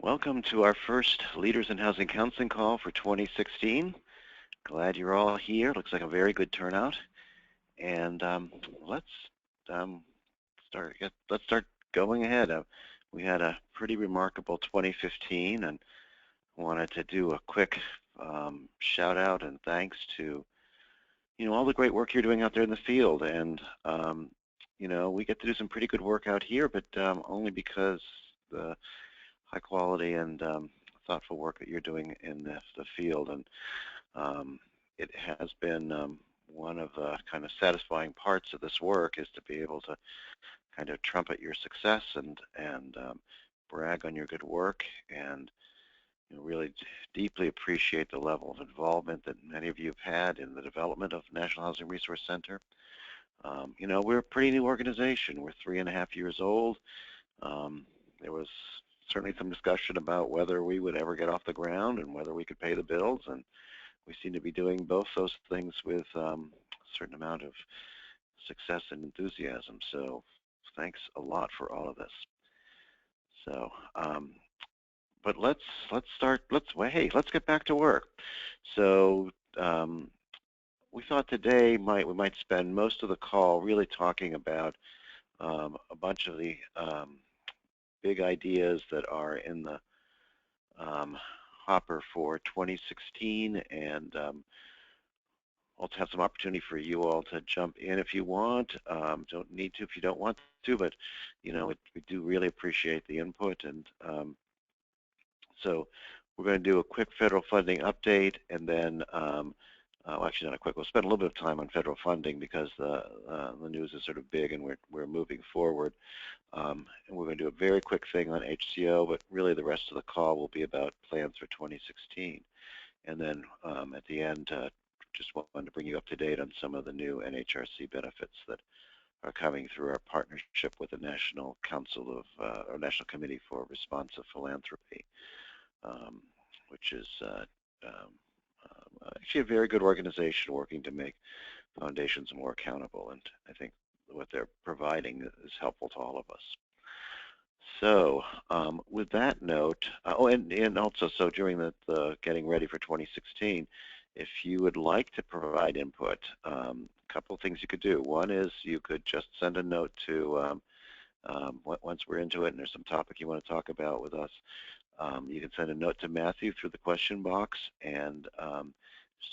Welcome to our first Leaders in Housing Counseling call for 2016. Glad you're all here. Looks like a very good turnout. And let's um, start going ahead. We had a pretty remarkable 2015, and wanted to do a quick shout out and thanks to all the great work you're doing out there in the field. And we get to do some pretty good work out here, but only because the high quality and thoughtful work that you're doing in the field. And it has been one of the kind of satisfying parts of this work is to be able to kind of trumpet your success and brag on your good work, and really deeply appreciate the level of involvement that many of you have had in the development of National Housing Resource Center. We're a pretty new organization. We're 3.5 years old. There was certainly some discussion about whether we would ever get off the ground and whether we could pay the bills, and we seem to be doing both those things with a certain amount of success and enthusiasm. So thanks a lot for all of this. So, but let's get back to work. So we thought today we might spend most of the call really talking about a bunch of the big ideas that are in the hopper for 2016, and I'll have some opportunity for you all to jump in if you want. Don't need to if you don't want to, but we do really appreciate the input. And so we're going to do a quick federal funding update, and then well, actually not a quick. We'll spend a little bit of time on federal funding because the news is sort of big and we're moving forward. And we're going to do a very quick thing on HCO, but really the rest of the call will be about plans for 2016. And then at the end, just wanted to bring you up to date on some of the new NHRC benefits that are coming through our partnership with the National Council of, or National Committee for Responsive Philanthropy, which is actually a very good organization working to make foundations more accountable, and I think what they're providing is helpful to all of us. So with that note, and also, so during the getting ready for 2016, if you would like to provide input, a couple of things you could do. One is you could just send a note to, once we're into it and there's some topic you want to talk about with us, you can send a note to Matthew through the question box and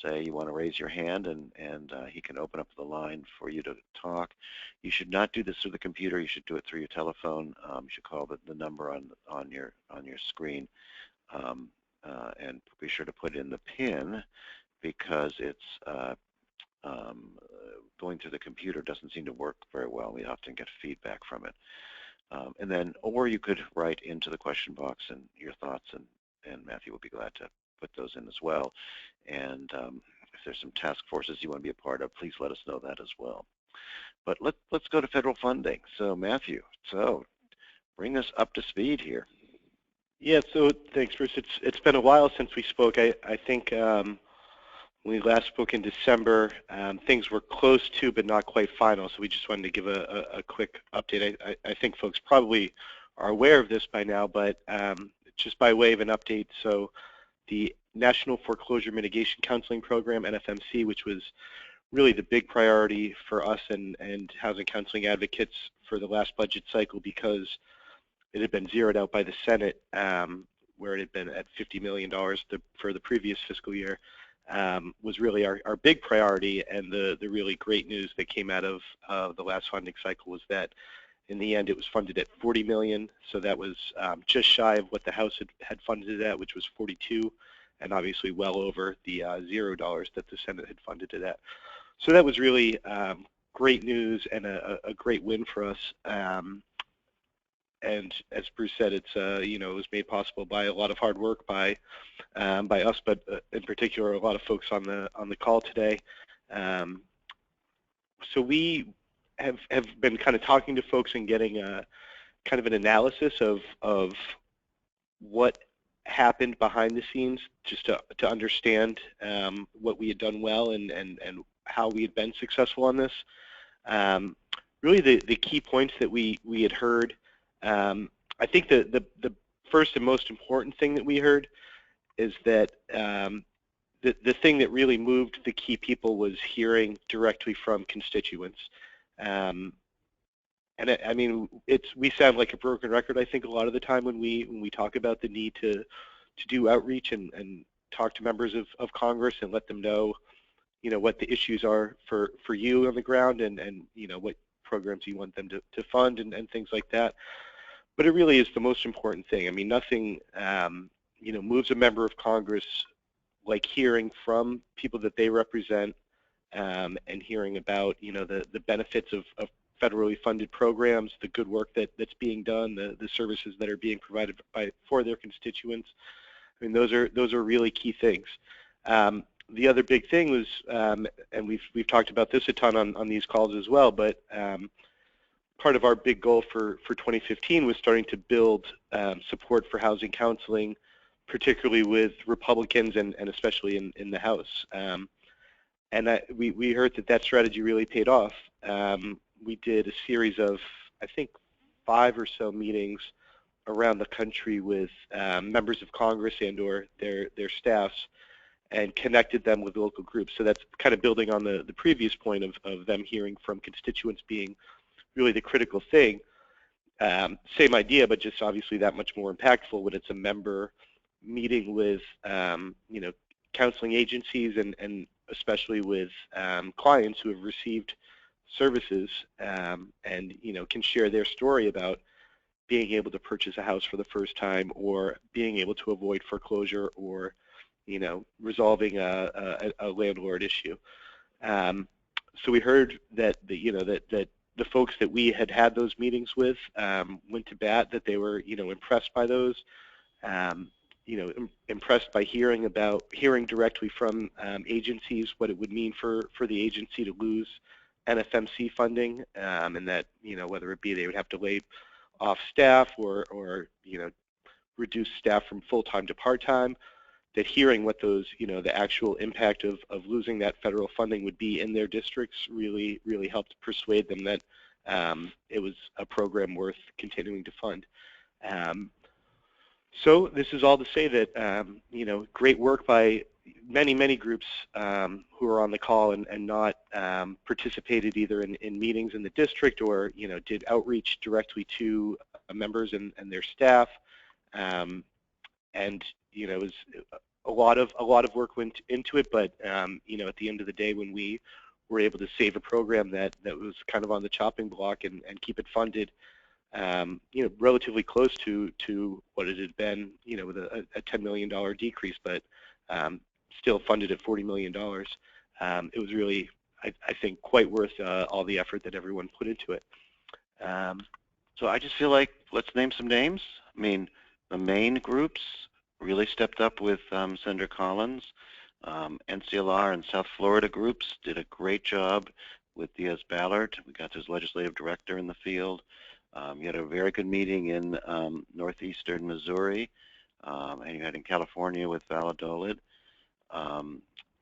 say you want to raise your hand, and he can open up the line for you to talk. You should not do this through the computer. You should do it through your telephone. You should call the number on your screen, and be sure to put in the PIN, because it's going through the computer doesn't seem to work very well. We often get feedback from it. And then, or you could write into the question box and your thoughts, and Matthew will be glad to put those in as well. And if there's some task forces you want to be a part of, please let us know that as well. But let's go to federal funding. So Matthew, bring us up to speed here. Yeah, so thanks, Bruce. It's been a while since we spoke. I think when we last spoke in December, things were close to but not quite final, so we just wanted to give a quick update. I think folks probably are aware of this by now, but just by way of an update, so the National Foreclosure Mitigation Counseling Program, NFMC, which was really the big priority for us and housing counseling advocates for the last budget cycle, because it had been zeroed out by the Senate, where it had been at $50 million for the previous fiscal year, was really our big priority. And the really great news that came out of the last funding cycle was that in the end it was funded at $40 million, so that was just shy of what the House had funded it at, which was $42, and obviously well over the $0 that the Senate had funded it at. So that was really great news and a great win for us. And as Bruce said, it's it was made possible by a lot of hard work by us, but in particular a lot of folks on the call today. So we have been kind of talking to folks and getting kind of an analysis of what happened behind the scenes, just to understand what we had done well and how we had been successful on this. Really the key points that we had heard, I think the first and most important thing that we heard is that the thing that really moved the key people was hearing directly from constituents. And I mean, we sound like a broken record, I think, a lot of the time when we talk about the need to do outreach and talk to members of Congress and let them know, what the issues are for you on the ground and what programs you want them to fund and things like that. But it really is the most important thing. I mean, nothing, moves a member of Congress like hearing from people that they represent and hearing about, the benefits of federally funded programs, the good work that's being done, the services that are being provided for their constituents. I mean, those are really key things. The other big thing was, and we've talked about this a ton on these calls as well, but part of our big goal for 2015 was starting to build support for housing counseling, particularly with Republicans and especially in the House. And we heard that strategy really paid off. We did a series of, I think, 5 or so meetings around the country with members of Congress and or their staffs and connected them with local groups. So that's kind of building on the previous point of them hearing from constituents being really the critical thing. Same idea, but just obviously that much more impactful when it's a member meeting with counseling agencies and especially with clients who have received services and can share their story about being able to purchase a house for the first time or being able to avoid foreclosure or resolving a landlord issue. So we heard that the folks that we had those meetings with went to bat, that they were impressed by those, impressed by hearing directly from agencies what it would mean for the agency to lose NFMC funding, and that whether it be they would have to lay off staff or reduce staff from full-time to part-time, that hearing what those the actual impact of losing that federal funding would be in their districts really helped persuade them that it was a program worth continuing to fund. So this is all to say that great work by many groups who are on the call and not participated either in meetings in the district or did outreach directly to members and their staff, and it was a lot of work went into it, but at the end of the day, when we were able to save a program that was kind of on the chopping block and keep it funded, relatively close to what it had been, with a $10 million decrease, but still funded at $40 million. It was really, I think, quite worth all the effort that everyone put into it. So I just feel like let's name some names. I mean, the main groups really stepped up with Senator Collins. NCLR and South Florida groups did a great job with Diaz-Balart. We got his legislative director in the field. You had a very good meeting in northeastern Missouri, and you had in California with Valladolid.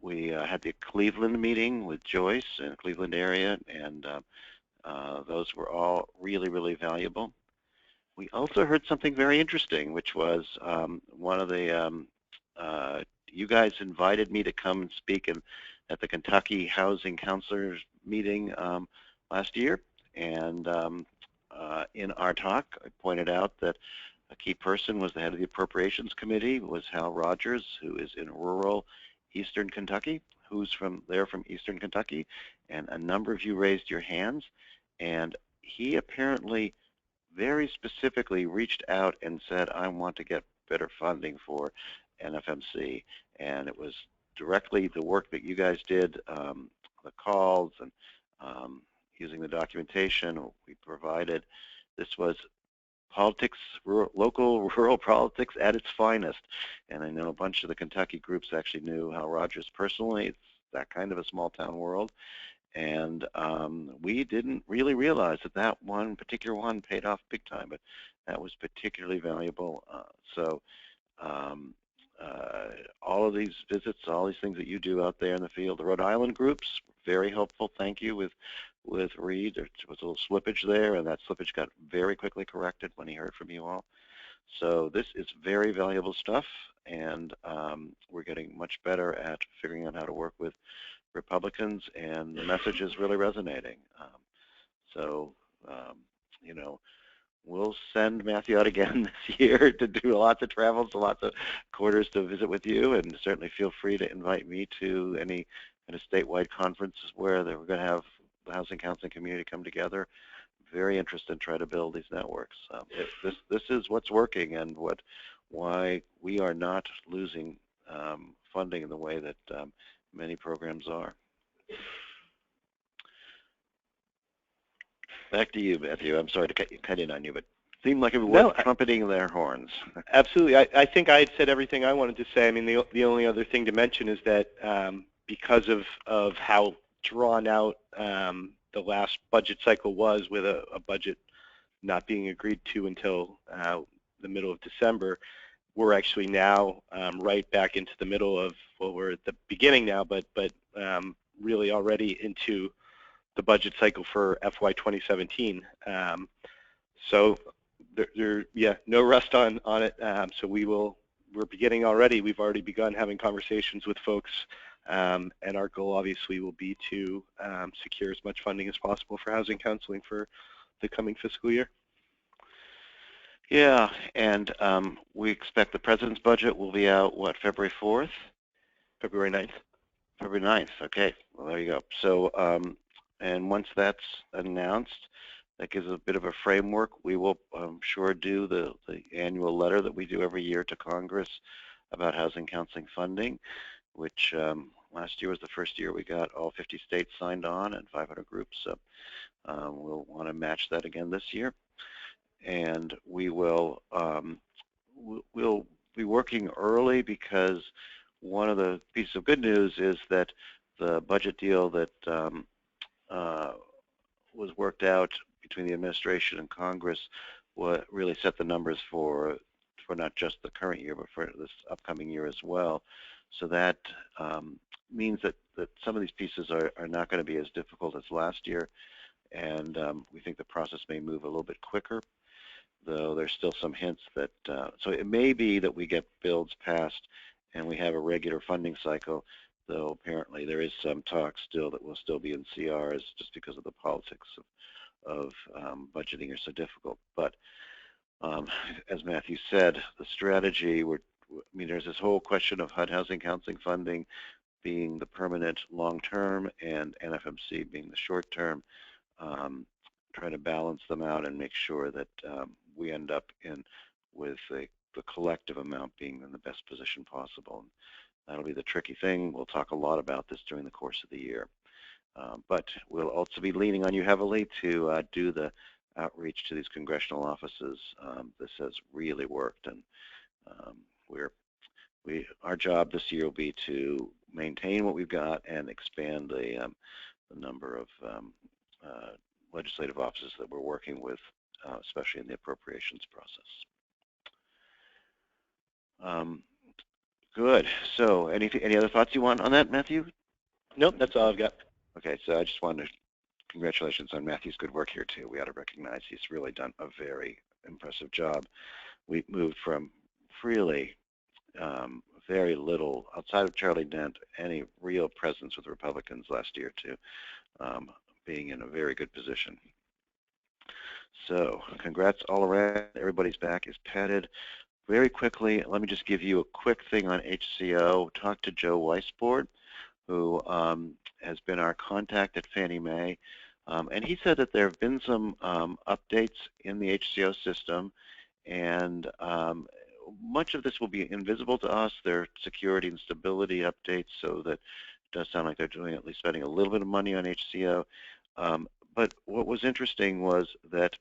We had the Cleveland meeting with Joyce in the Cleveland area, and those were all really valuable. We also heard something very interesting, which was one of the, you guys invited me to come and speak at the Kentucky Housing Counselors meeting last year, and in our talk, I pointed out that a key person was the head of the Appropriations Committee, was Hal Rogers, who is in rural Eastern Kentucky, who's from Eastern Kentucky, and a number of you raised your hands, and he apparently very specifically reached out and said, I want to get better funding for NFMC, and it was directly the work that you guys did, the calls and using the documentation we provided. This was politics, local rural politics at its finest, and I know a bunch of the Kentucky groups actually knew Hal Rogers personally. It's that kind of a small town world, and we didn't really realize that one particular one paid off big time, but that was particularly valuable. So all of these visits, all these things that you do out there in the field, the Rhode Island groups, very helpful. Thank you with Reed. There was a little slippage there, and that slippage got very quickly corrected when he heard from you all. So this is very valuable stuff, and we're getting much better at figuring out how to work with Republicans, and the message is really resonating. So, you know, we'll send Matthew out again this year to do lots of travels to lots of quarters to visit with you, and certainly feel free to invite me to any kind of statewide conferences where we're going to have the housing counseling community come together. Very interested in trying to build these networks. This is what's working and why we are not losing funding in the way that many programs are. Back to you, Matthew. I'm sorry to cut in on you, but it seemed like everyone was trumpeting their horns. Absolutely. I think I had said everything I wanted to say. I mean, the only other thing to mention is that because of how drawn out the last budget cycle was, with a budget not being agreed to until the middle of December, we're actually now right back into the middle of, well, we're at the beginning now, but really already into the budget cycle for FY 2017. So yeah, no rest on it. So we're beginning already. We've already begun having conversations with folks, and our goal obviously will be to secure as much funding as possible for housing counseling for the coming fiscal year. Yeah, and we expect the President's budget will be out, what, February 4th? February 9th. February 9th, okay. Well, there you go. So, and once that's announced, that gives a bit of a framework. We will, I'm sure, do the annual letter that we do every year to Congress about housing counseling funding, which last year was the first year we got all 50 states signed on and 500 groups. So we'll want to match that again this year. And we will we'll be working early, because one of the pieces of good news is that the budget deal that was worked out between the administration and Congress really set the numbers for not just the current year, but for this upcoming year as well. So that means that some of these pieces are not going to be as difficult as last year, and we think the process may move a little bit quicker, though there's still some hints that, so it may be that we get bills passed and we have a regular funding cycle, though apparently there is some talk still that we'll still be in CRs just because of the politics of budgeting are so difficult. But as Matthew said, the strategy, I mean, there's this whole question of HUD housing counseling funding being the permanent long-term and NFMC being the short-term, trying to balance them out and make sure that we end up with the collective amount being in the best position possible. And that'll be the tricky thing. We'll talk a lot about this during the course of the year. But we'll also be leaning on you heavily to do the outreach to these congressional offices. This has really worked, and our job this year will be to maintain what we've got and expand the number of legislative offices that we're working with, especially in the appropriations process. Good. So any other thoughts you want on that, Matthew? Nope, that's all I've got. Okay, so I just wanted to congratulations on Matthew's good work here too. We ought to recognize he's really done a very impressive job. We moved from really very little, outside of Charlie Dent, any real presence with Republicans last year to being in a very good position. So congrats all around. Everybody's back is patted. Very quickly, let me just give you a quick thing on HCO. Talk to Joe Weisbord, who has been our contact at Fannie Mae. And he said that there have been some updates in the HCO system, and much of this will be invisible to us. They're security and stability updates, so that it does sound like they're doing at least spending a little bit of money on HCO. But what was interesting was that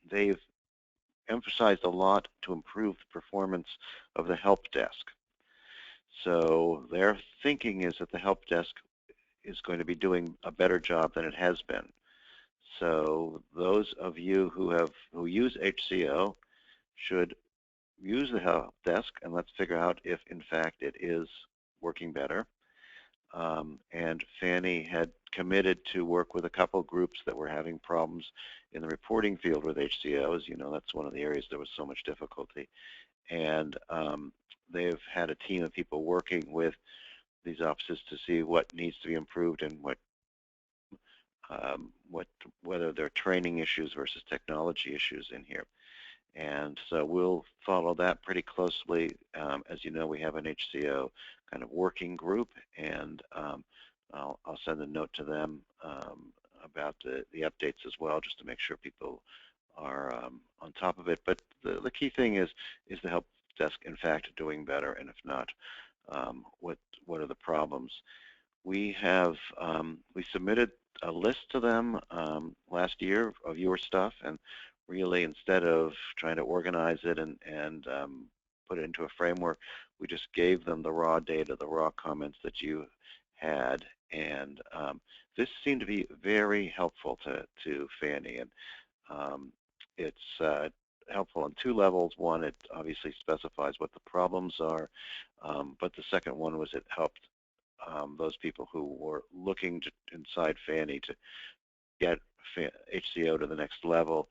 they've emphasized a lot to improve the performance of the help desk. So their thinking is that the help desk is going to be doing a better job than it has been. So those of you who use HCO should use the help desk, and let's figure out if in fact it is working better. And Fannie had committed to work with a couple groups that were having problems in the reporting field with HCOs. That's one of the areas there was so much difficulty. And they've had a team of people working with these offices to see what needs to be improved and whether there are training issues versus technology issues in here. And so we'll follow that pretty closely. As you know, we have an HCO kind of working group, and I'll send a note to them about the updates as well, just to make sure people are on top of it. But the key thing is the help desk, in fact, doing better, and if not, what are the problems? We have we submitted a list to them last year of your stuff, and really, instead of trying to organize it and put it into a framework, we just gave them the raw data, the raw comments that you had, and this seemed to be very helpful to Fannie, and it's helpful on two levels. One, it obviously specifies what the problems are, but the second one was it helped those people who were looking inside Fannie to get HCO to the next level,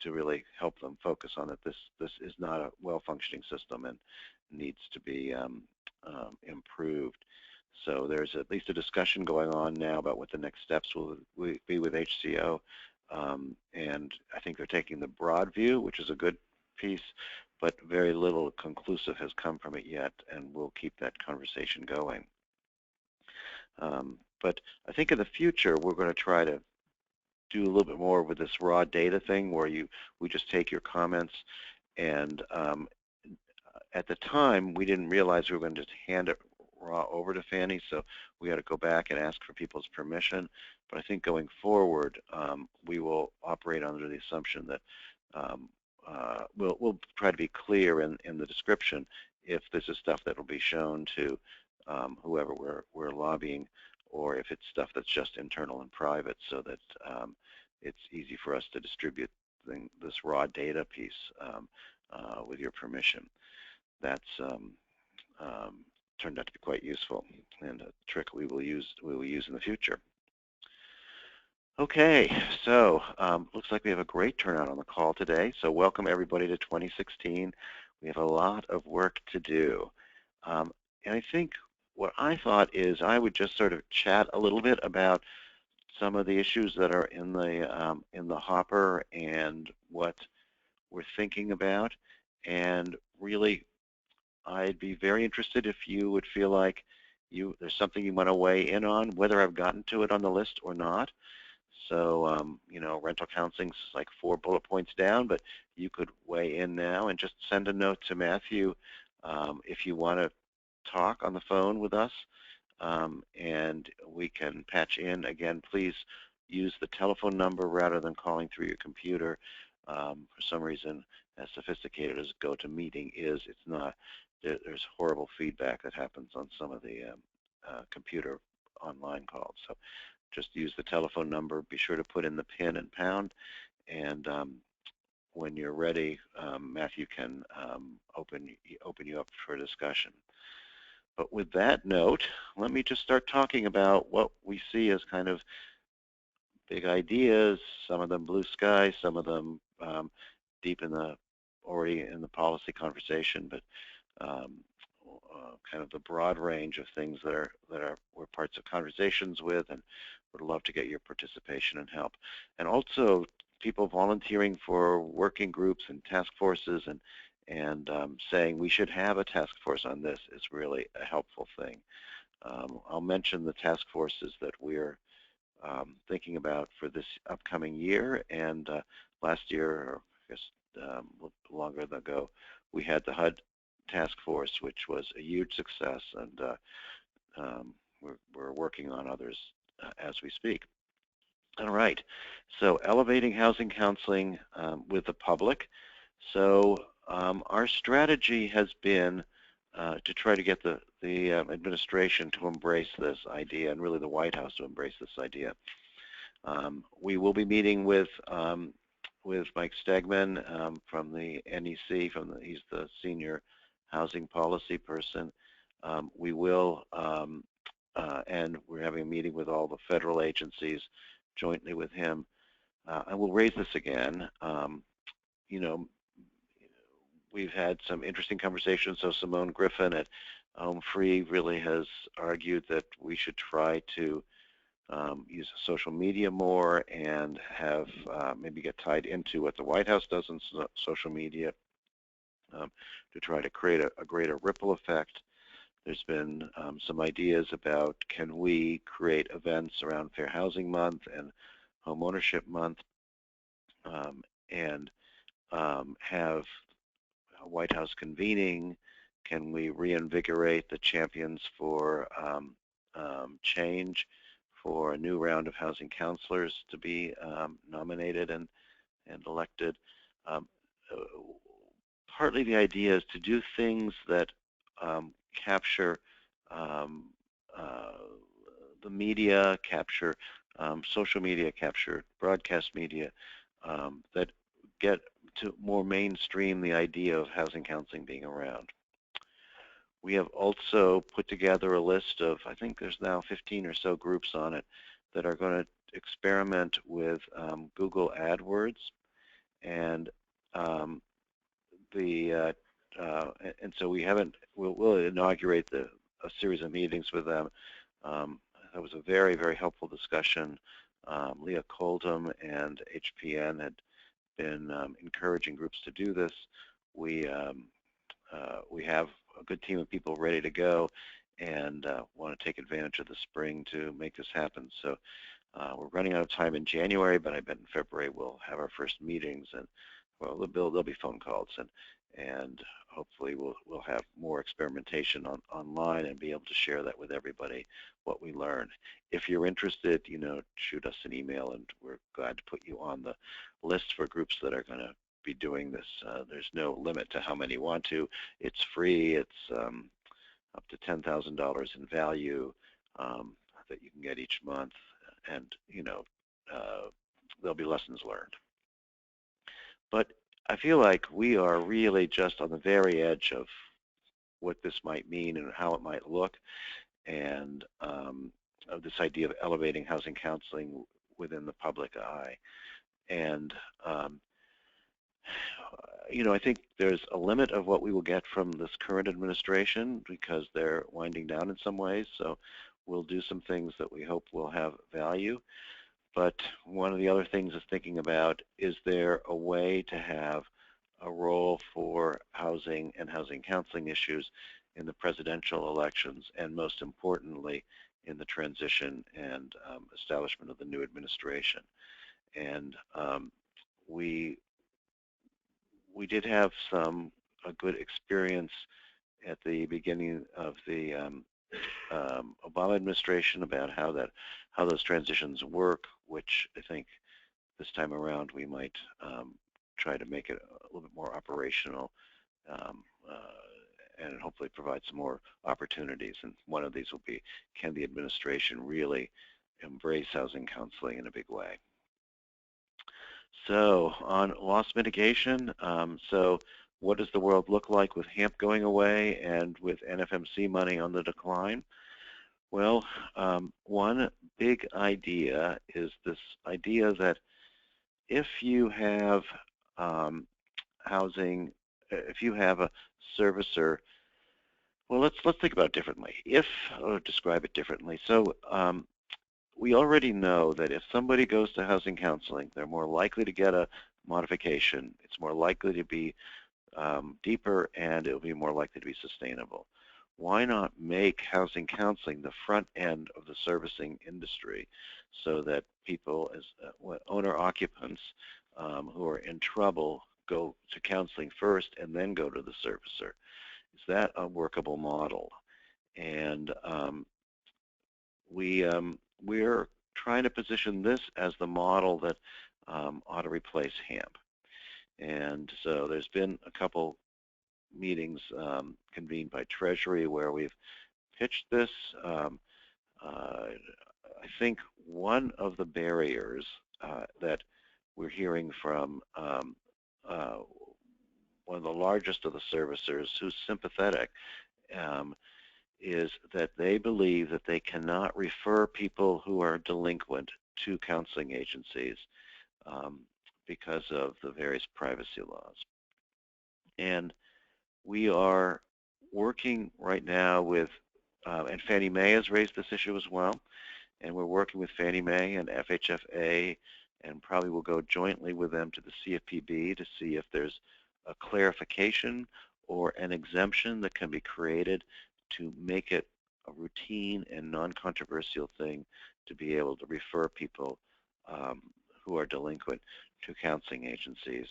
to really help them focus on that this is not a well-functioning system and needs to be improved. So there's at least a discussion going on now about what the next steps will be with HCO, and I think they're taking the broad view, which is a good piece, but very little conclusive has come from it yet, and we'll keep that conversation going. But I think in the future we're going to try to do a little bit more with this raw data thing, where we just take your comments, and at the time we didn't realize we were going to just hand it raw over to Fannie, so we had to go back and ask for people's permission. But I think going forward we will operate under the assumption that we'll try to be clear in the description if this is stuff that will be shown to whoever we're lobbying, or if it's stuff that's just internal and private, so that it's easy for us to distribute this raw data piece with your permission. That's turned out to be quite useful, and a trick we will use in the future. Okay, so looks like we have a great turnout on the call today. So welcome everybody to 2016. We have a lot of work to do. And I think what I thought is I would just sort of chat a little bit about some of the issues that are in the hopper and what we're thinking about. And really, I'd be very interested if you would feel like there's something you want to weigh in on, whether I've gotten to it on the list or not. So, rental counseling's like 4 bullet points down, but you could weigh in now and just send a note to Matthew if you want to talk on the phone with us, and we can patch in. Again, please use the telephone number rather than calling through your computer. For some reason, as sophisticated as GoToMeeting is, it's not. There's horrible feedback that happens on some of the computer online calls. So just use the telephone number. Be sure to put in the PIN and pound, and when you're ready, Matthew can open you up for discussion. But with that note, let me just start talking about what we see as kind of big ideas, some of them blue sky, some of them deep already in the policy conversation, but kind of the broad range of things that we're parts of conversations with, and would love to get your participation and help. And also people volunteering for working groups and task forces, and saying we should have a task force on this is really a helpful thing. I'll mention the task forces that we're thinking about for this upcoming year, and last year, or I guess a little longer ago, we had the HUD task force, which was a huge success, and we're working on others as we speak. All right, so elevating housing counseling with the public. So our strategy has been to try to get the administration to embrace this idea, and really the White House to embrace this idea. We will be meeting with Mike Stegman from the NEC. He's the senior housing policy person. We will, and we're having a meeting with all the federal agencies jointly with him I will raise this again. You know, we've had some interesting conversations. So Simone Griffin at Home Free really has argued that we should try to use social media more and have maybe get tied into what the White House does in social media to try to create a greater ripple effect. There's been some ideas about, can we create events around Fair Housing Month and Home Ownership Month and have White House convening? Can we reinvigorate the Champions for Change for a new round of housing counselors to be nominated and elected? Partly the idea is to do things that capture the media, capture social media, capture broadcast media, that get to more mainstream the idea of housing counseling being around. We have also put together a list of, I think there's now 15 or so groups on it, that are going to experiment with Google AdWords, and so we'll inaugurate a series of meetings with them. That was a very, very helpful discussion. Leah Coldham and HPN had been encouraging groups to do this. We have a good team of people ready to go and want to take advantage of the spring to make this happen. So we're running out of time in January, but I bet in February we'll have our first meetings, and well, there'll be phone calls, and hopefully we'll have more experimentation online and be able to share that with everybody, what we learn. If you're interested, shoot us an email, and we're glad to put you on the list for groups that are going to be doing this. There's no limit to how many want to. It's free. It's up to $10,000 in value that you can get each month, and there'll be lessons learned. But I feel like we are really just on the very edge of what this might mean and how it might look, and of this idea of elevating housing counseling within the public eye. And I think there's a limit of what we will get from this current administration because they're winding down in some ways. So we'll do some things that we hope will have value. But one of the other things is thinking about, is there a way to have a role for housing and housing counseling issues in the presidential elections, and most importantly, in the transition and establishment of the new administration. And we did have a good experience at the beginning of the Obama administration about how those transitions work, which I think this time around we might try to make it a little bit more operational and hopefully provide some more opportunities. And one of these will be, can the administration really embrace housing counseling in a big way? So on loss mitigation, so what does the world look like with HAMP going away and with NFMC money on the decline? Well, one big idea is this idea that if you have housing, if you have a servicer, well, let's think about it differently. Or describe it differently. So we already know that if somebody goes to housing counseling, they're more likely to get a modification. It's more likely to be deeper, and it'll be more likely to be sustainable. Why not make housing counseling the front end of the servicing industry so that people, as owner-occupants who are in trouble, go to counseling first and then go to the servicer? Is that a workable model? And we're trying to position this as the model that ought to replace HAMP. And so there's been a couple meetings convened by Treasury where we've pitched this. I think one of the barriers that we're hearing from one of the largest of the servicers who's sympathetic is that they believe that they cannot refer people who are delinquent to counseling agencies because of the various privacy laws. And we are working right now with, and Fannie Mae has raised this issue as well, and we're working with Fannie Mae and FHFA, and probably will go jointly with them to the CFPB to see if there's a clarification or an exemption that can be created to make it a routine and non-controversial thing to be able to refer people who are delinquent to counseling agencies,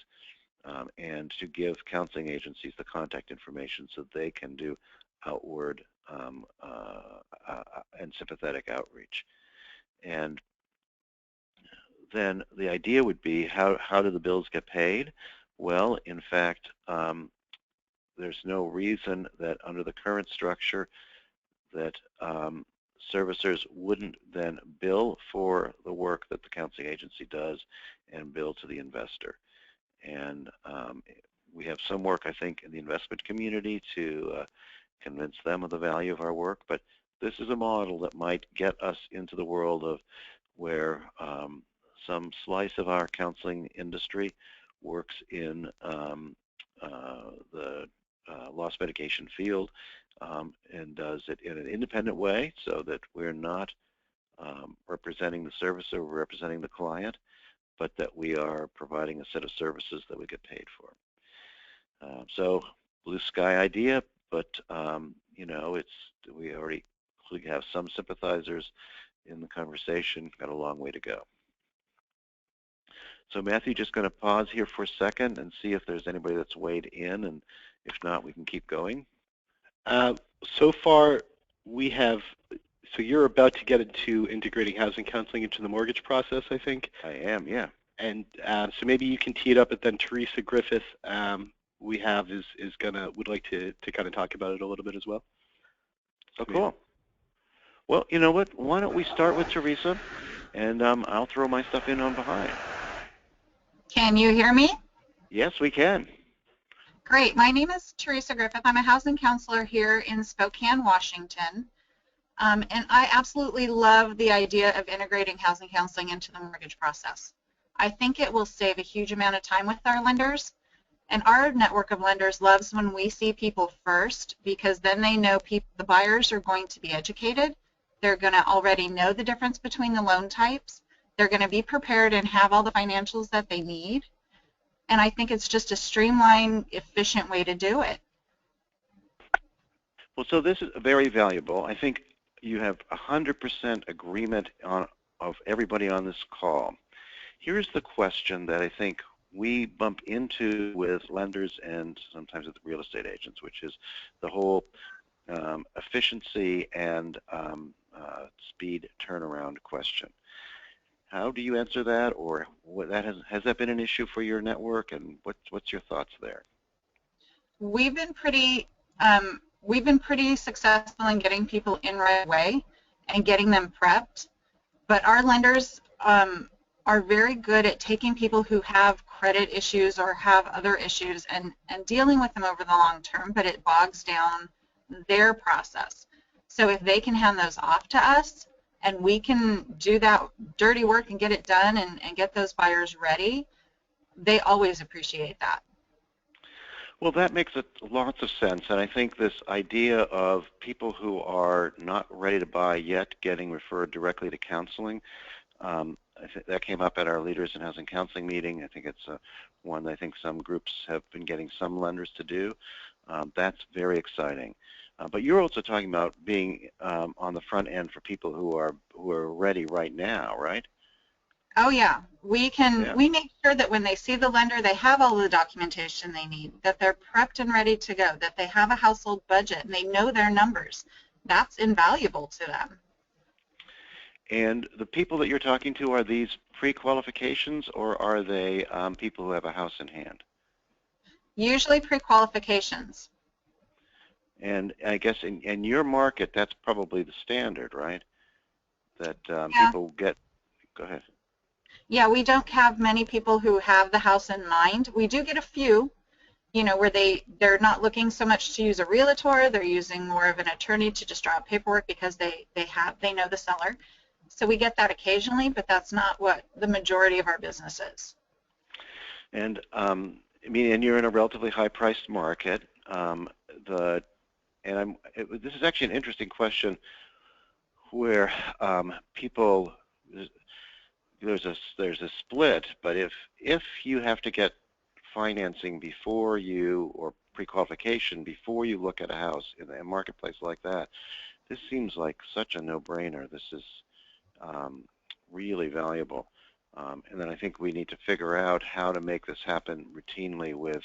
and to give counseling agencies the contact information so they can do outward and sympathetic outreach. And then the idea would be, how do the bills get paid? Well, in fact, there's no reason that under the current structure that servicers wouldn't then bill for the work that the counseling agency does and bill to the investor. And we have some work, I think, in the investment community to convince them of the value of our work, but this is a model that might get us into the world of where some slice of our counseling industry works in the loss mitigation field and does it in an independent way so that we're not representing the servicer, we're representing the client, but that we are providing a set of services that we get paid for. So blue sky idea, but you know, we already have some sympathizers in the conversation, got a long way to go. So Matthew, just going to pause here for a second and see if there's anybody that's weighed in, and if not, we can keep going. So far, we have, so you're about to get into integrating housing counseling into the mortgage process, I think? I am, yeah. And so maybe you can tee it up, but then Teresa Griffith would like to kind of talk about it a little bit as well. Oh, cool. Well, you know what? Why don't we start with Teresa, and I'll throw my stuff in on behind. Can you hear me? Yes, we can. Great. My name is Teresa Griffith. I'm a housing counselor here in Spokane, Washington. And I absolutely love the idea of integrating housing counseling into the mortgage process. I think it will save a huge amount of time with our lenders. And our network of lenders loves when we see people first, because then they know the buyers are going to be educated. They're going to already know the difference between the loan types. They're going to be prepared and have all the financials that they need. And I think it's just a streamlined, efficient way to do it. Well, so this is very valuable. I think you have 100% agreement of everybody on this call. Here's the question that I think we bump into with lenders and sometimes with real estate agents, which is the whole efficiency and speed turnaround question. How do you answer that, or has that been an issue for your network, and what's your thoughts there? We've been pretty successful in getting people in right away and getting them prepped, but our lenders are very good at taking people who have credit issues or have other issues and dealing with them over the long term, but it bogs down their process. So if they can hand those off to us, and we can do that dirty work and get it done and get those buyers ready, they always appreciate that. Well, that makes lots of sense, and I think this idea of people who are not ready to buy yet getting referred directly to counseling, I think that came up at our Leaders in Housing Counseling meeting. I think it's one I think some groups have been getting some lenders to do. That's very exciting. But you're also talking about being on the front end for people who are ready right now, right? Oh yeah, we make sure that when they see the lender, they have all the documentation they need, that they're prepped and ready to go, that they have a household budget and they know their numbers. That's invaluable to them. And the people that you're talking to, are these pre-qualifications, or are they people who have a house in hand? Usually pre-qualifications. And I guess in your market, that's probably the standard, right? That Yeah. People get, go ahead. Yeah, we don't have many people who have the house in mind. We do get a few, you know, where they're not looking so much to use a realtor, they're using more of an attorney to just draw up paperwork because they know the seller. So we get that occasionally, but that's not what the majority of our business is. And I mean, and you're in a relatively high-priced market. This is actually an interesting question where people, there's a split, but if you have to get financing before you, or pre-qualification before you look at a house in a marketplace like that, this seems like such a no-brainer. This is really valuable. And then I think we need to figure out how to make this happen routinely with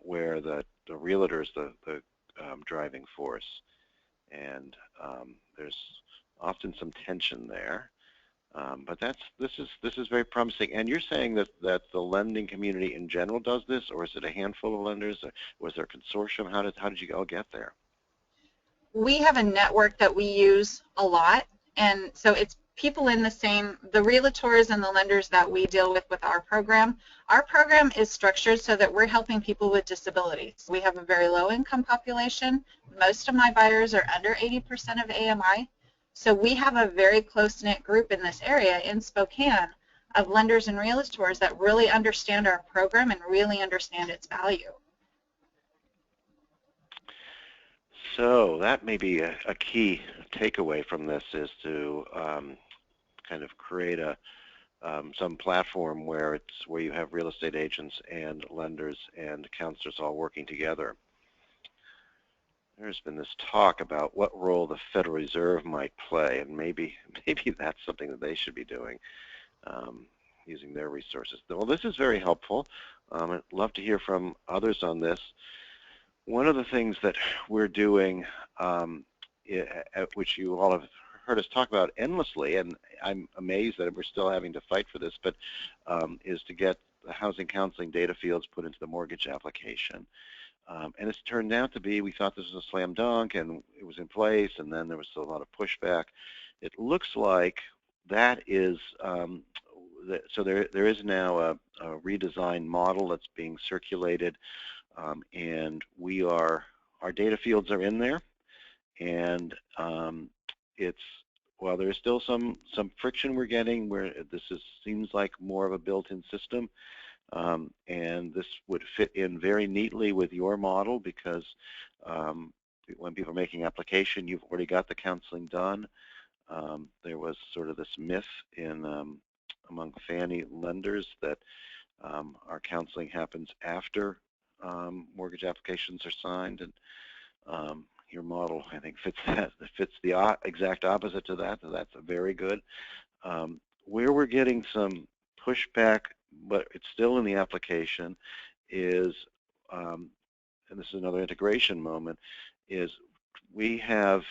where the realtor is the driving force. And there's often some tension there. But this is very promising. And you're saying that the lending community in general does this, or is it a handful of lenders? Or was there a consortium? How did you all get there? We have a network that we use a lot, and so it's people in the realtors and the lenders that we deal with our program. Our program is structured so that we're helping people with disabilities. We have a very low income population. Most of my buyers are under 80% of AMI. So we have a very close-knit group in this area in Spokane of lenders and realtors that really understand our program and really understand its value. So that may be a key takeaway from this, is to kind of create some platform where you have real estate agents and lenders and counselors all working together. There's been this talk about what role the Federal Reserve might play, and maybe that's something that they should be doing, using their resources. Well, this is very helpful. I'd love to hear from others on this. One of the things that we're doing, which you all have heard us talk about endlessly, and I'm amazed that we're still having to fight for this, but is to get the housing counseling data fields put into the mortgage application. And it's turned out to be, we thought this was a slam dunk, and it was in place, and then there was a lot of pushback. It looks like that is, so there is now a redesigned model that's being circulated, and our data fields are in there, and while there is still some friction we're getting, where this seems like more of a built-in system. And this would fit in very neatly with your model, because when people are making application, you've already got the counseling done. There was sort of this myth among Fannie lenders that our counseling happens after mortgage applications are signed, and your model, I think, fits the exact opposite to that. So that's very good. Where we're getting some pushback, but it's still in the application, is, and this is another integration moment, is we have,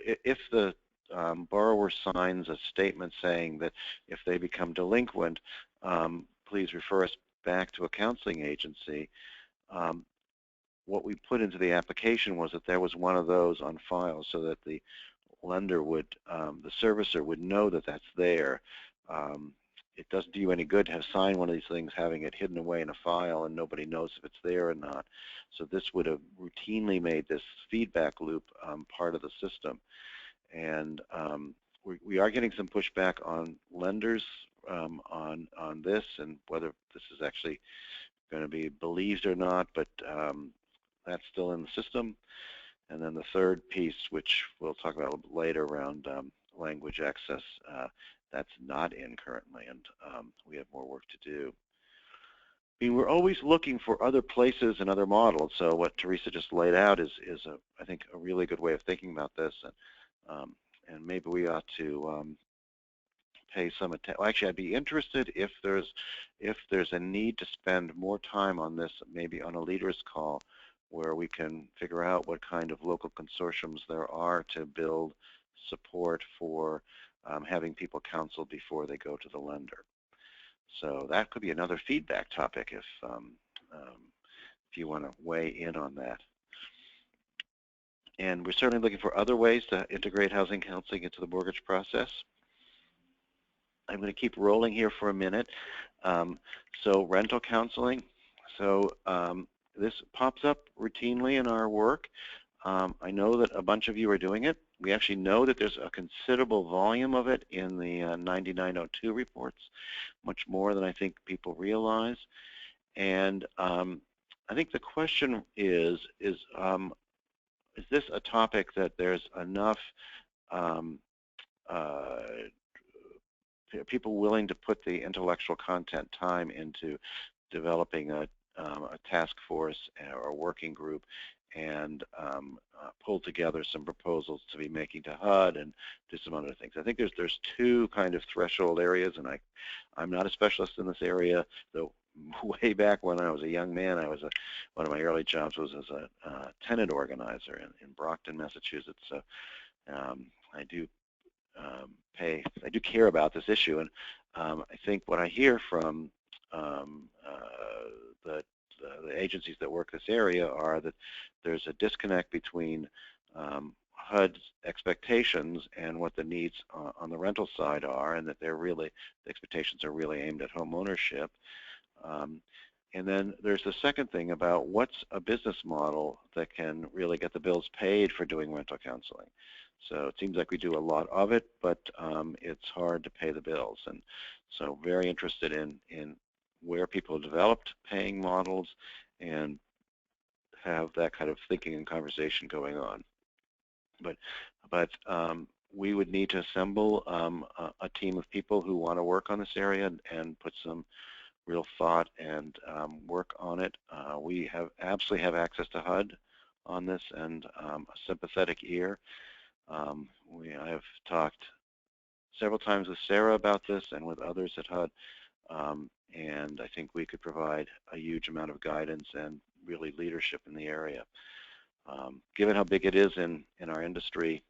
if the borrower signs a statement saying that if they become delinquent, please refer us back to a counseling agency, what we put into the application was that there was one of those on file, so that the lender would, the servicer would know that that's there. It doesn't do you any good to have signed one of these things having it hidden away in a file and nobody knows if it's there or not. So this would have routinely made this feedback loop part of the system. And we are getting some pushback on lenders on this, and whether this is actually going to be believed or not, but that's still in the system. And then the third piece, which we'll talk about a little bit later, around language access, that's not in currently, and we have more work to do. I mean, we're always looking for other places and other models. So what Teresa just laid out is I think, a really good way of thinking about this, and maybe we ought to pay some attention. Well, actually, I'd be interested if there's a need to spend more time on this, maybe on a leaders call, where we can figure out what kind of local consortiums there are to build support for having people counsel before they go to the lender. So that could be another feedback topic if you want to weigh in on that. And we're certainly looking for other ways to integrate housing counseling into the mortgage process. I'm going to keep rolling here for a minute. So rental counseling. So this pops up routinely in our work. I know that a bunch of you are doing it. we actually know that there's a considerable volume of it in the 9902 reports, much more than I think people realize. And I think the question is this a topic that there's enough people willing to put the intellectual content time into developing a task force or a working group and pull together some proposals to be making to HUD and do some other things. I think there's two kind of threshold areas, and I'm not a specialist in this area, though way back when I was a young man, one of my early jobs was as a tenant organizer in Brockton, Massachusetts. So I do care about this issue, and I think what I hear from the agencies that work this area are that there's a disconnect between HUD's expectations and what the needs on the rental side are, and that the expectations are really aimed at home ownership. And then there's the second thing about what's a business model that can really get the bills paid for doing rental counseling. So it seems like we do a lot of it, but it's hard to pay the bills. And so very interested in where people have developed paying models and have that kind of thinking and conversation going on. But we would need to assemble a team of people who want to work on this area and put some real thought and work on it. We absolutely have access to HUD on this and a sympathetic ear. I have talked several times with Sarah about this and with others at HUD, and I think we could provide a huge amount of guidance and really leadership in the area. Given how big it is in our industry,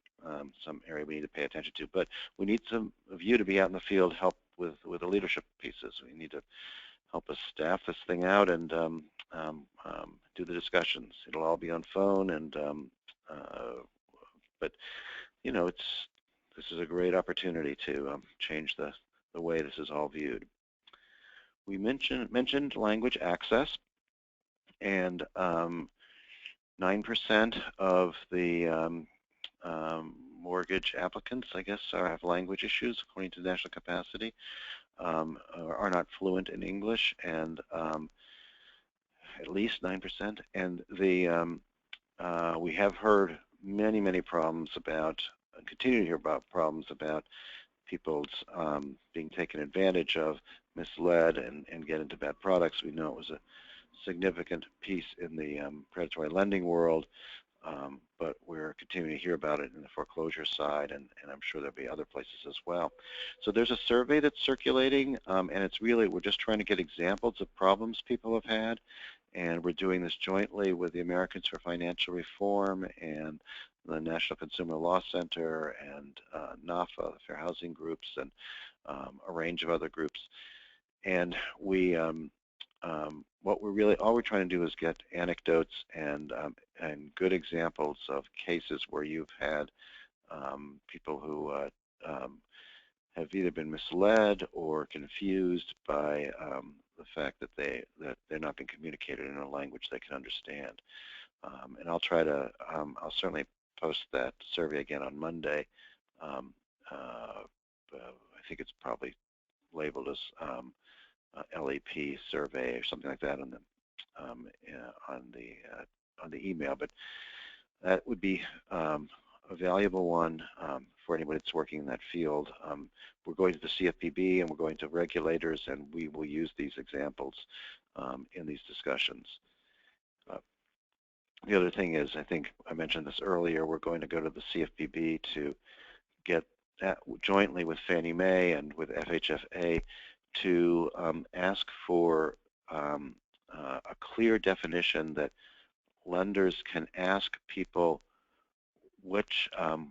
some area we need to pay attention to, but we need some of you to be out in the field, help with the leadership pieces. We need to help us staff this thing out and do the discussions. It'll all be on phone, and but you know, this is a great opportunity to change the way this is all viewed. We mentioned language access, and 9% of the mortgage applicants, I guess, have language issues according to National Capacity, are not fluent in English, and at least 9%. And we have heard many problems about, continue to hear about problems about people's being taken advantage of, misled, and get into bad products. We know it was a significant piece in the predatory lending world, but we're continuing to hear about it in the foreclosure side, and I'm sure there'll be other places as well. So there's a survey that's circulating, and it's really, we're just trying to get examples of problems people have had, and we're doing this jointly with the Americans for Financial Reform and the National Consumer Law Center and NAFA, the Fair Housing Groups, and a range of other groups. And we, all we're trying to do is get anecdotes and good examples of cases where you've had people who have either been misled or confused by the fact that they're not being communicated in a language they can understand. And I'll try to, I'll certainly post that survey again on Monday. I think it's probably labeled as LEP survey or something like that on the email, but that would be a valuable one for anybody that's working in that field. We're going to the CFPB and we're going to regulators, and we will use these examples in these discussions. The other thing is, I think I mentioned this earlier, we're going to go to the CFPB to get that jointly with Fannie Mae and with FHFA to ask for a clear definition that lenders can ask people which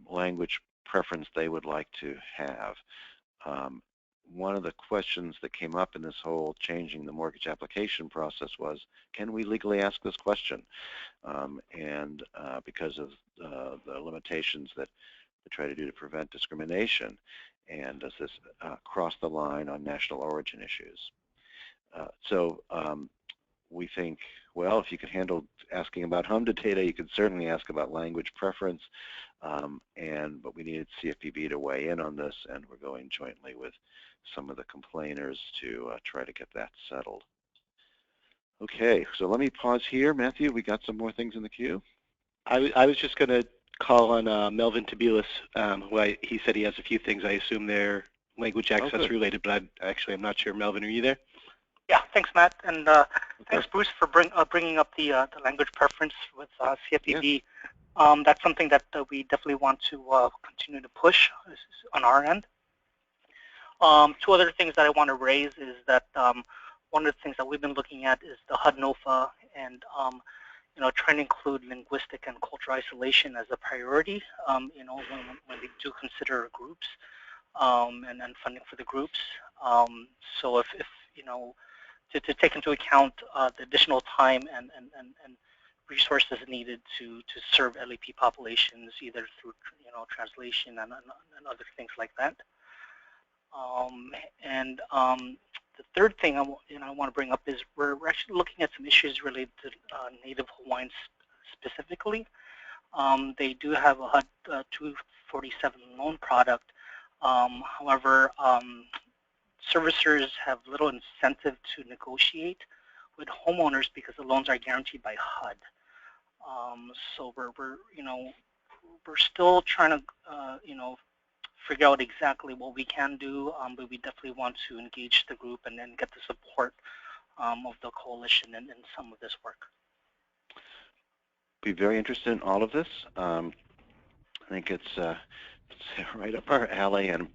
language preference they would like to have. One of the questions that came up in this whole changing the mortgage application process was, can we legally ask this question? And because of the limitations that we try to do to prevent discrimination, and does this cross the line on national origin issues? So we think, well, if you can handle asking about HMDA data, you can certainly ask about language preference. But we needed CFPB to weigh in on this, and we're going jointly with some of the complainers to try to get that settled. Okay, so let me pause here. Matthew, we got some more things in the queue. I was just going to call on Melvin Tabilas, he said he has a few things. I assume they're language access related, but I'm not sure. Melvin, are you there? Yeah, thanks, Matt, and thanks, Bruce, for bringing up the language preference with CFPB. Yes. That's something that we definitely want to continue to push on our end. Two other things that I want to raise is that one of the things that we've been looking at is the HUD-NOFA and trying to include linguistic and cultural isolation as a priority. When they do consider groups and funding for the groups. So if to take into account the additional time and resources needed to serve LEP populations, either through translation and other things like that. The third thing I want to bring up is we're actually looking at some issues related to Native Hawaiians specifically. They do have a HUD 247 loan product. However, servicers have little incentive to negotiate with homeowners because the loans are guaranteed by HUD. So we're still trying to figure out exactly what we can do, but we definitely want to engage the group and then get the support of the coalition in some of this work. Be very interested in all of this. I think it's right up our alley, and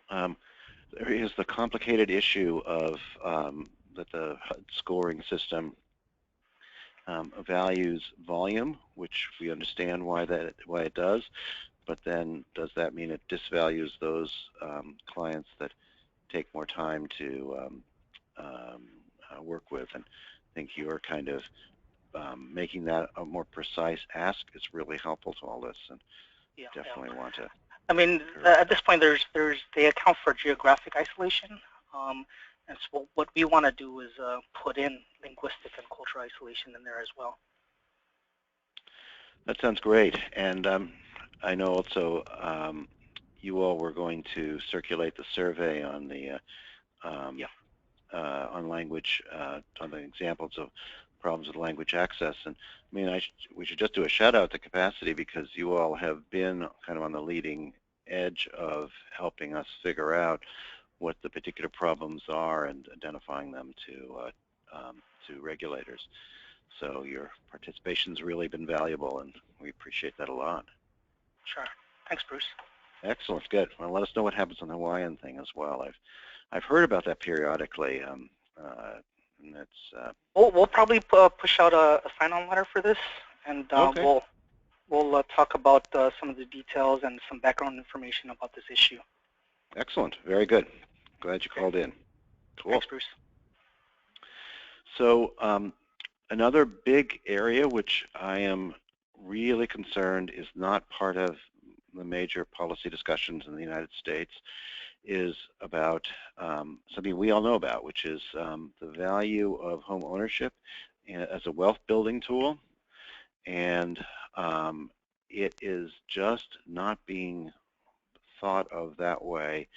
there is the complicated issue of that the HUD scoring system values volume, which we understand why it does, but then does that mean it disvalues those clients that take more time to work with? And I think you're kind of making that a more precise ask is really helpful to all this, and definitely want to. I mean, at this point, they account for geographic isolation, and so what we want to do is put in linguistic and cultural isolation in there as well. That sounds great, and I know also you all were going to circulate the survey on the on language, on the examples of problems with language access. And I mean, we should just do a shout out to Capacity, because you all have been kind of on the leading edge of helping us figure out what the particular problems are and identifying them to regulators. So your participation's really been valuable, and we appreciate that a lot. Sure. Thanks, Bruce. Excellent. Good. Well, let us know what happens on the Hawaiian thing as well. I've heard about that periodically. And it's we'll probably push out a sign-on letter for this, and we'll talk about some of the details and some background information about this issue. Excellent. Very good. Glad you called in. Cool. Thanks, Bruce. So another big area which I am really concerned is not part of the major policy discussions in the United States is about something we all know about, which is the value of home ownership as a wealth building tool. And it is just not being thought of that way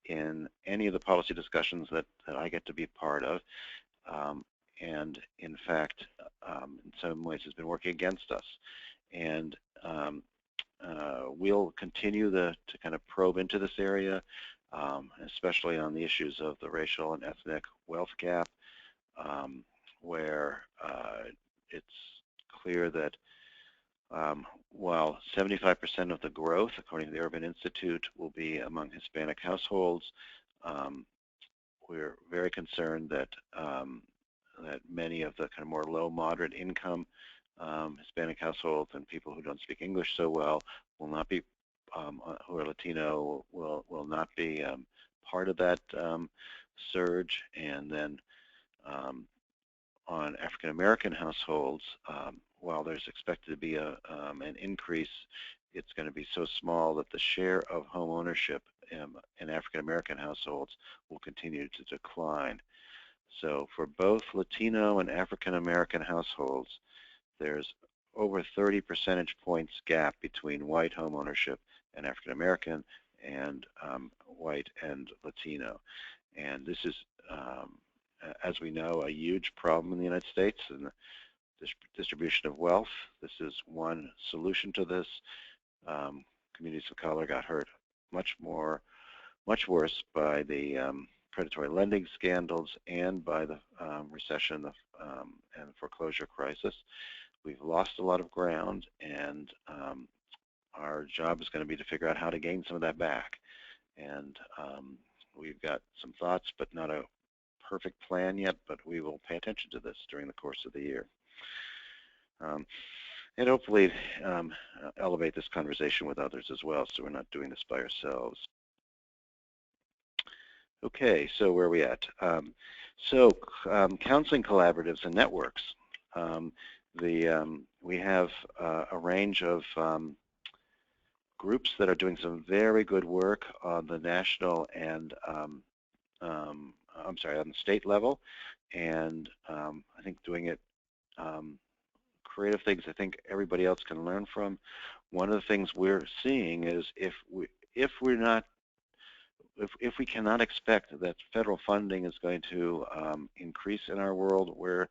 in any of the policy discussions that I get to be part of. And in fact, in some ways has been working against us. And we'll continue to kind of probe into this area, especially on the issues of the racial and ethnic wealth gap, where it's clear that while 75% of the growth, according to the Urban Institute, will be among Hispanic households, we're very concerned that that many of the kind of more low, moderate income Hispanic households and people who don't speak English so well will not be, who are Latino, will not be part of that surge. And then on African American households, while there's expected to be an increase, it's going to be so small that the share of home ownership in African American households will continue to decline. So for both Latino and African American households, there's over 30 percentage points gap between white home ownership and African American and white and Latino. And this is, as we know, a huge problem in the United States and the distribution of wealth. This is one solution to this. Communities of color got hurt much worse by the predatory lending scandals and by the recession and foreclosure crisis. We've lost a lot of ground, and our job is going to be to figure out how to gain some of that back. And we've got some thoughts, but not a perfect plan yet, but we will pay attention to this during the course of the year. And hopefully elevate this conversation with others as well, so we're not doing this by ourselves. Okay, so where are we at? Counseling collaboratives and networks. We have a range of groups that are doing some very good work on the national and on the state level, and I think doing it creative things I think everybody else can learn from. One of the things we're seeing is if we cannot expect that federal funding is going to increase in our world, where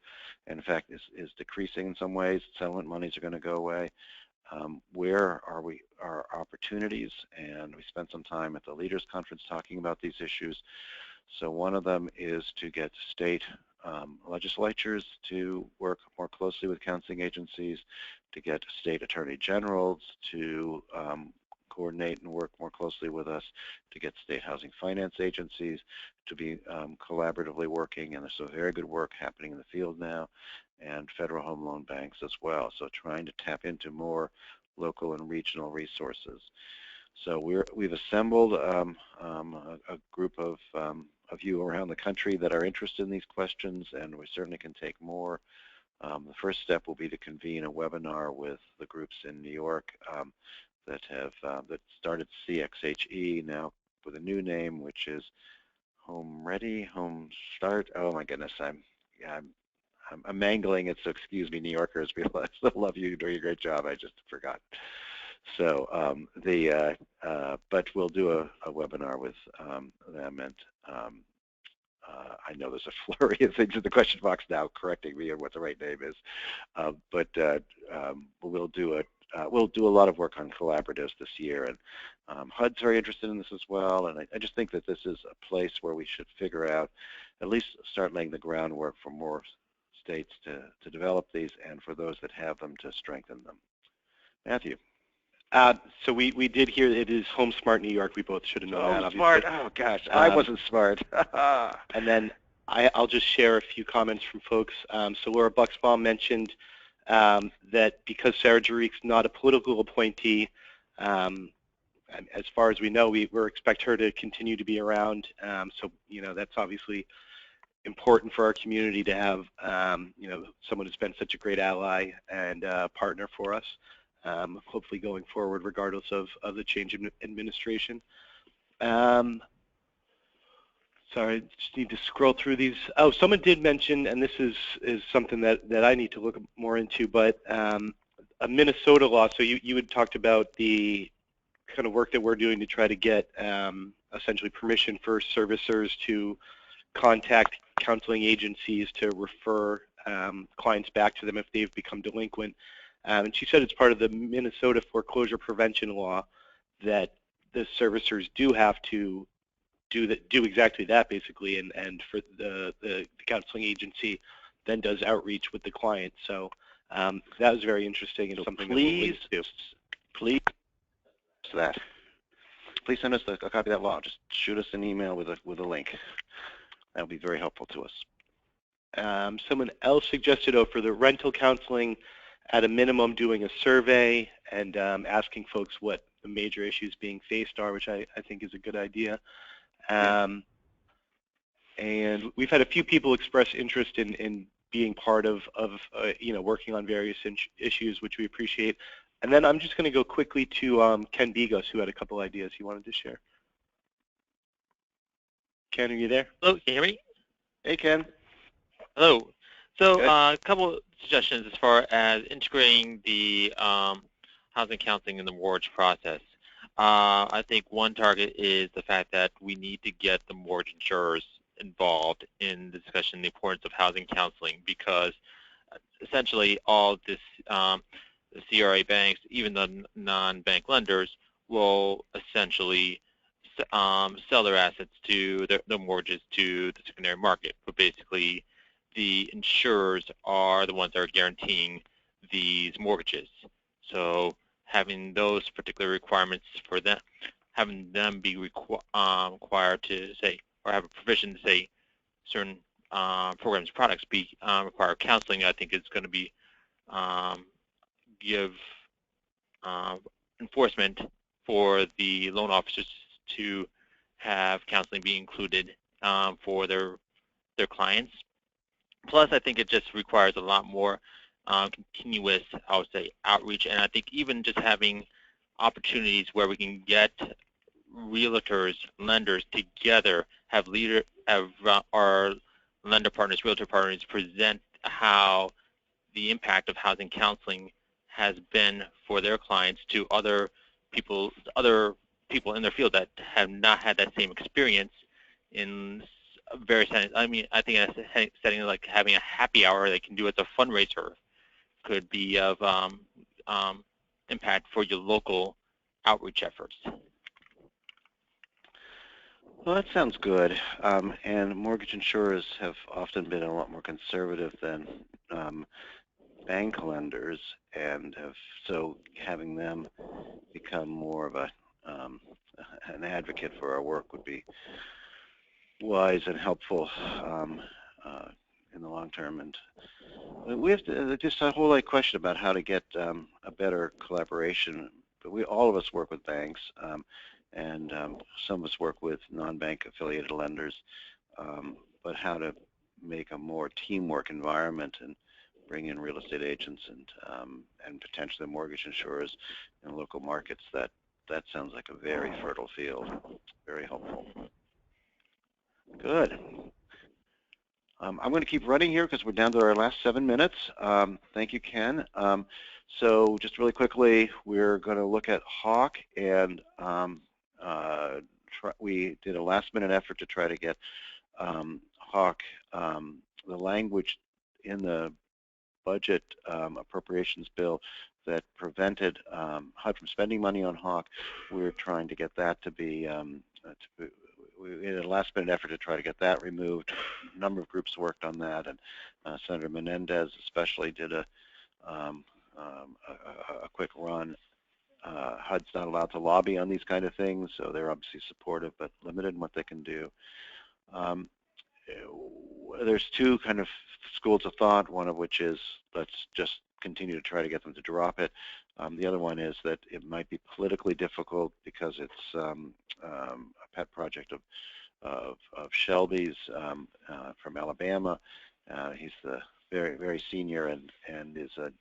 in fact is decreasing in some ways, settlement monies are going to go away. Where are our opportunities? And we spent some time at the Leaders Conference talking about these issues. So one of them is to get state legislatures to work more closely with counseling agencies, to get state attorney generals to coordinate and work more closely with us, to get state housing finance agencies to be collaboratively working, and there's some very good work happening in the field now, and federal home loan banks as well. So trying to tap into more local and regional resources. So we've assembled a group of you around the country that are interested in these questions, and we certainly can take more. The first step will be to convene a webinar with the groups in New York that started CXHE, now with a new name, which is Home Ready, Home Start. Oh my goodness, I'm mangling it, so excuse me, New Yorkers. We love you, doing a great job. I just forgot. So but we'll do a webinar with them, and I know there's a flurry of things in the question box now correcting me on what the right name is, but we'll do a lot of work on collaboratives this year, and HUD's very interested in this as well, and I just think that this is a place where we should figure out, at least start laying the groundwork for more states to develop these, and for those that have them to strengthen them. Matthew. So we did hear it is HomeSmart New York. We both should have known that. HomeSmart. Oh gosh, I wasn't smart. And then I'll just share a few comments from folks. So Laura Buxbaum mentioned that because Sarah Jarik's not a political appointee, as far as we know, we expect her to continue to be around. So that's obviously important for our community to have someone who's been such a great ally and partner for us. Hopefully going forward, regardless of the change in administration. Sorry, I just need to scroll through these. Oh, someone did mention, and this is something that I need to look more into, but a Minnesota law. So you had talked about the kind of work that we're doing to try to get essentially permission for servicers to contact counseling agencies to refer clients back to them if they've become delinquent. And she said it's part of the Minnesota foreclosure prevention law that the servicers do have to do exactly that, basically, and for the counseling agency then does outreach with the client. So that was very interesting and something please that please send us a copy of that law. Just shoot us an email with a link. That would be very helpful to us. Someone else suggested, for the rental counseling, at a minimum doing a survey and asking folks what the major issues being faced are, which I think is a good idea. And we've had a few people express interest in being part of working on various issues, which we appreciate. And then I'm just going to go quickly to Ken Bigos, who had a couple ideas he wanted to share. Ken, are you there? Hello, can you hear me? Hey, Ken. Hello. So Good. a couple of suggestions as far as integrating the housing counseling in the mortgage process. I think one target is the fact that we need to get the mortgage insurers involved in the discussion, the importance of housing counseling, because essentially all this, the CRA banks, even the non-bank lenders, will essentially sell their assets to their mortgages to the secondary market. But basically, the insurers are the ones that are guaranteeing these mortgages. So having those particular requirements for them, having them be required to say, or have a provision to say certain programs, products require counseling, I think is going to be give enforcement for the loan officers to have counseling be included for their clients. Plus, I think it just requires a lot more continuous, I would say, outreach. And I think even just having opportunities where we can get realtors, lenders together, have our lender partners, realtor partners present how the impact of housing counseling has been for their clients to other people in their field that have not had that same experience in various settings. I mean, I think a setting like having a happy hour they can do as a fundraiser could be of impact for your local outreach efforts. Well, that sounds good. And mortgage insurers have often been a lot more conservative than bank lenders, and so having them become more of an advocate for our work would be wise and helpful in the long term. And we have to, just a whole question about how to get a better collaboration. But all of us work with banks, and some of us work with non-bank affiliated lenders, but how to make a more teamwork environment and bring in real estate agents and potentially mortgage insurers in local markets. That sounds like a very fertile field. Very helpful. Good. I'm going to keep running here because we're down to our last 7 minutes. Thank you, Ken. So just really quickly, we're going to look at HAWK, and we did a last-minute effort to try to get HAWK, the language in the budget appropriations bill that prevented HUD from spending money on HAWK. We're trying to get that to be, we did a last-minute effort to try to get that removed. A number of groups worked on that, and Senator Menendez especially did a quick run. HUD's not allowed to lobby on these kind of things, so they're obviously supportive, but limited in what they can do. There's two kind of schools of thought, one of which is let's just continue to try to get them to drop it. The other one is that it might be politically difficult because it's a pet project of Shelby's from Alabama. He's the very senior and is a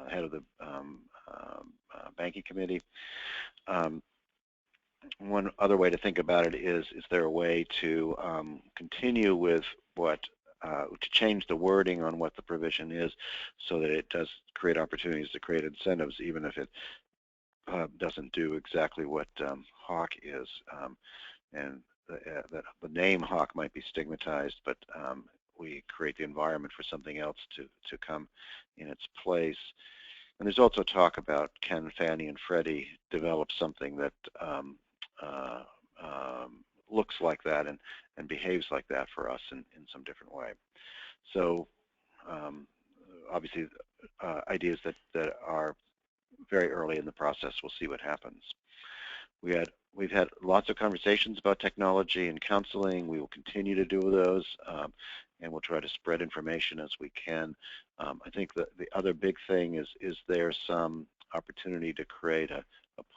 head of the banking committee. One other way to think about it is there a way to continue with what, to change the wording on what the provision is so that it does create opportunities to create incentives, even if it doesn't do exactly what HAWK is. And the name HAWK might be stigmatized, but we create the environment for something else to come in its place. And there's also talk about can Fannie and Freddie develop something that looks like that and behaves like that for us in some different way. So obviously ideas that are very early in the process. We'll see what happens. We've had lots of conversations about technology and counseling. We will continue to do those, and we'll try to spread information as we can. I think that the other big thing is there some opportunity to create a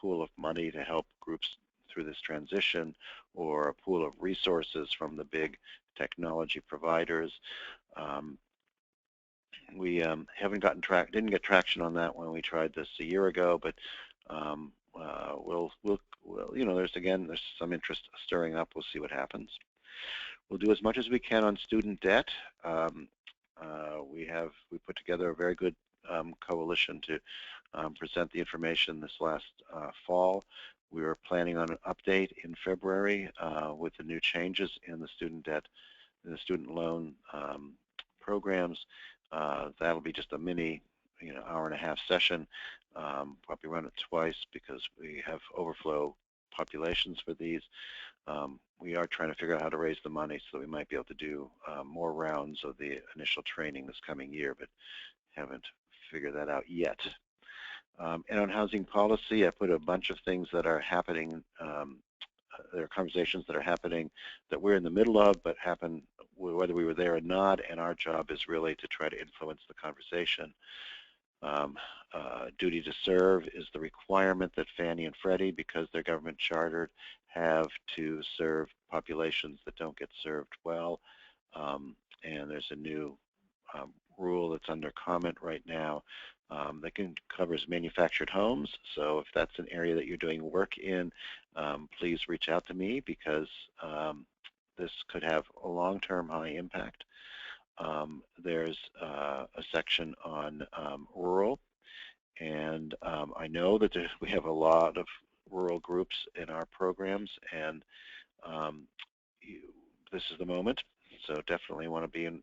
pool of money to help groups through this transition, or a pool of resources from the big technology providers. We didn't get traction on that when we tried this a year ago, but we'll there's some interest stirring up. We'll see what happens. We'll do as much as we can on student debt. We put together a very good coalition to present the information this last fall. We were planning on an update in February with the new changes in the student debt, in the student loan programs. That'll be just a mini, hour-and-a-half session. Probably run it twice because we have overflow populations for these. We are trying to figure out how to raise the money so that we might be able to do more rounds of the initial training this coming year, but haven't figured that out yet. And on housing policy, I put a bunch of things that are happening. There are conversations that are happening that we're in the middle of, but happen whether we were there or not, and our job is really to try to influence the conversation. Duty to serve is the requirement that Fannie and Freddie, because they're government chartered, have to serve populations that don't get served well. And there's a new rule that's under comment right now that covers manufactured homes. So if that's an area that you're doing work in, please reach out to me, because this could have a long-term high impact. There's a section on rural, and I know that we have a lot of rural groups in our programs, and this is the moment. So definitely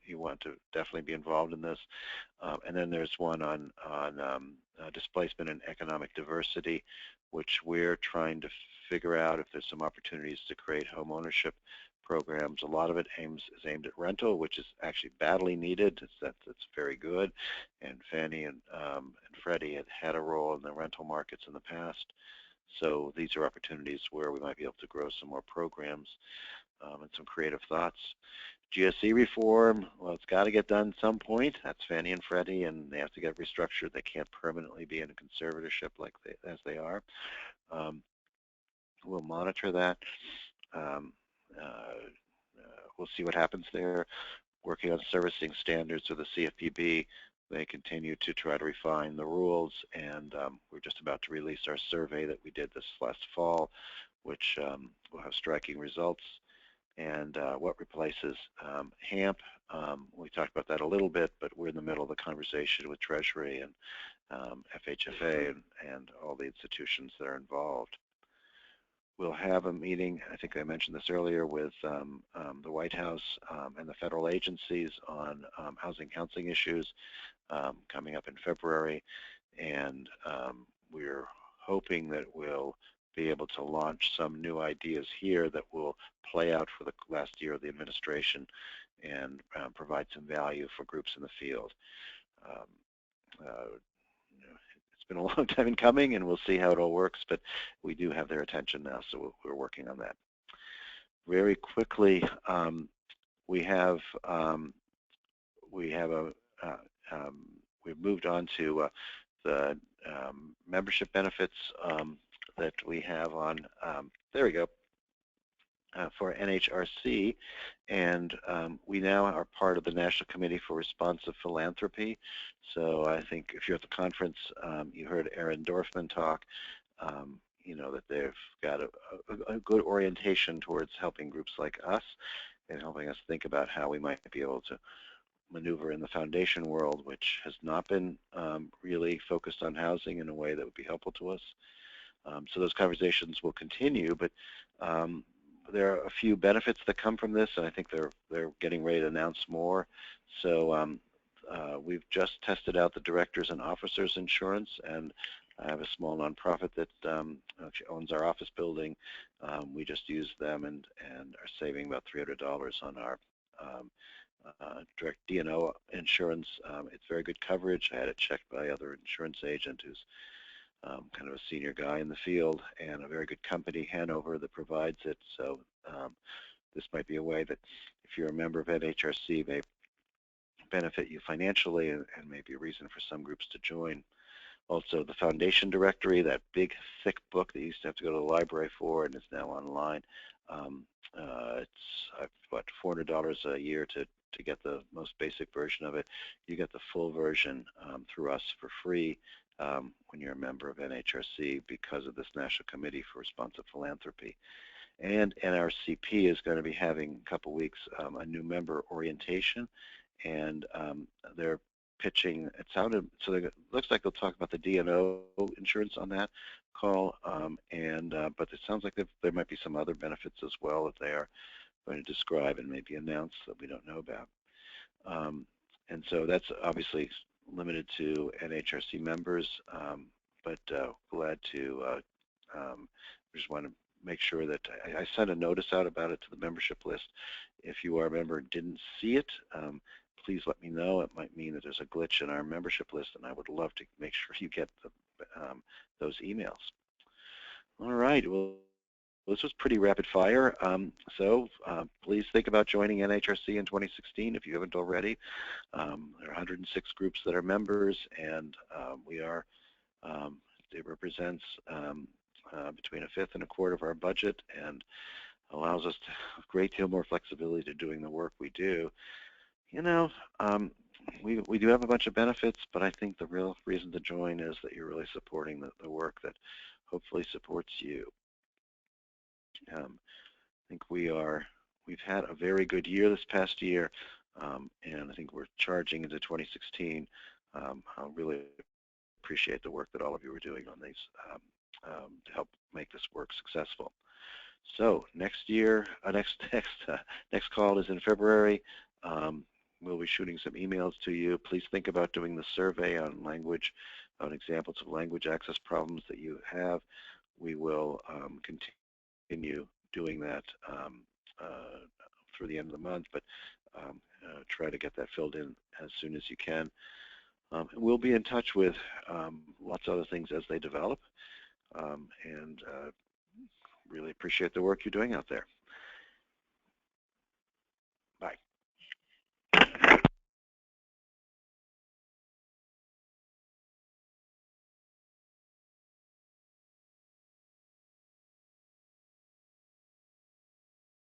you want to definitely be involved in this. And then there's one on displacement and economic diversity, which we're trying to figure out if there's some opportunities to create home ownership programs. A lot of it is aimed at rental, which is actually badly needed. That's very good. And Fannie and Freddie had a role in the rental markets in the past. So these are opportunities where we might be able to grow some more programs and some creative thoughts. GSE reform, well, it's got to get done at some point. That's Fannie and Freddie, and they have to get restructured. They can't permanently be in a conservatorship as they are. We'll monitor that. We'll see what happens there. Working on servicing standards with the CFPB. They continue to try to refine the rules, and we're just about to release our survey that we did this last fall, which will have striking results. And what replaces HAMP. We talked about that a little bit, but we're in the middle of the conversation with Treasury and FHFA and all the institutions that are involved. We'll have a meeting, I think I mentioned this earlier, with the White House and the federal agencies on housing counseling issues coming up in February. And we're hoping that we'll be able to launch some new ideas here that will play out for the last year of the administration and provide some value for groups in the field. It's been a long time in coming, and we'll see how it all works, but we do have their attention now, so we're working on that. Very quickly, we've moved on to the membership benefits that we have on, there we go, for NHRC, and we now are part of the National Committee for Responsive Philanthropy. So I think if you're at the conference, you heard Aaron Dorfman talk, that they've got a good orientation towards helping groups like us and helping us think about how we might be able to maneuver in the foundation world, which has not been really focused on housing in a way that would be helpful to us. So those conversations will continue, but there are a few benefits that come from this, and I think they're getting ready to announce more. So we've just tested out the directors and officers insurance, and I have a small nonprofit that owns our office building. We just used them and are saving about $300 on our direct D&O insurance. It's very good coverage. I had it checked by other insurance agent who's kind of a senior guy in the field, and a very good company, Hanover, that provides it. So this might be a way that if you're a member of NHRC may benefit you financially, and may be a reason for some groups to join. Also, the foundation directory, that big thick book that you used to have to go to the library for and is now online. It's about $400 a year to get the most basic version of it. You get the full version through us for free when you're a member of NHRC because of this National Committee for Responsive Philanthropy. And NRCP is going to be having a couple weeks a new member orientation, and they're pitching. It sounded so. It looks like they'll talk about the D&O insurance on that call, but it sounds like there might be some other benefits as well that they are going to describe and maybe announce that we don't know about. And so that's obviously limited to NHRC members, but glad to just want to make sure that I sent a notice out about it to the membership list. If you are a member and didn't see it, please let me know. It might mean that there's a glitch in our membership list, and I would love to make sure you get those emails. All right. Well, this was pretty rapid fire. Please think about joining NHRC in 2016 if you haven't already. There are 106 groups that are members, and it represents between a fifth and a quarter of our budget, and allows us to have a great deal more flexibility to doing the work we do. You know, we do have a bunch of benefits, but I think the real reason to join is that you're really supporting the work that hopefully supports you. I think we've had a very good year this past year, and I think we're charging into 2016. I really appreciate the work that all of you are doing on these to help make this work successful. So next call is in February. We'll be shooting some emails to you. Please think about doing the survey on language, on examples of language access problems that you have. We will continue doing that through the end of the month, but try to get that filled in as soon as you can. We'll be in touch with lots of other things as they develop, and really appreciate the work you're doing out there.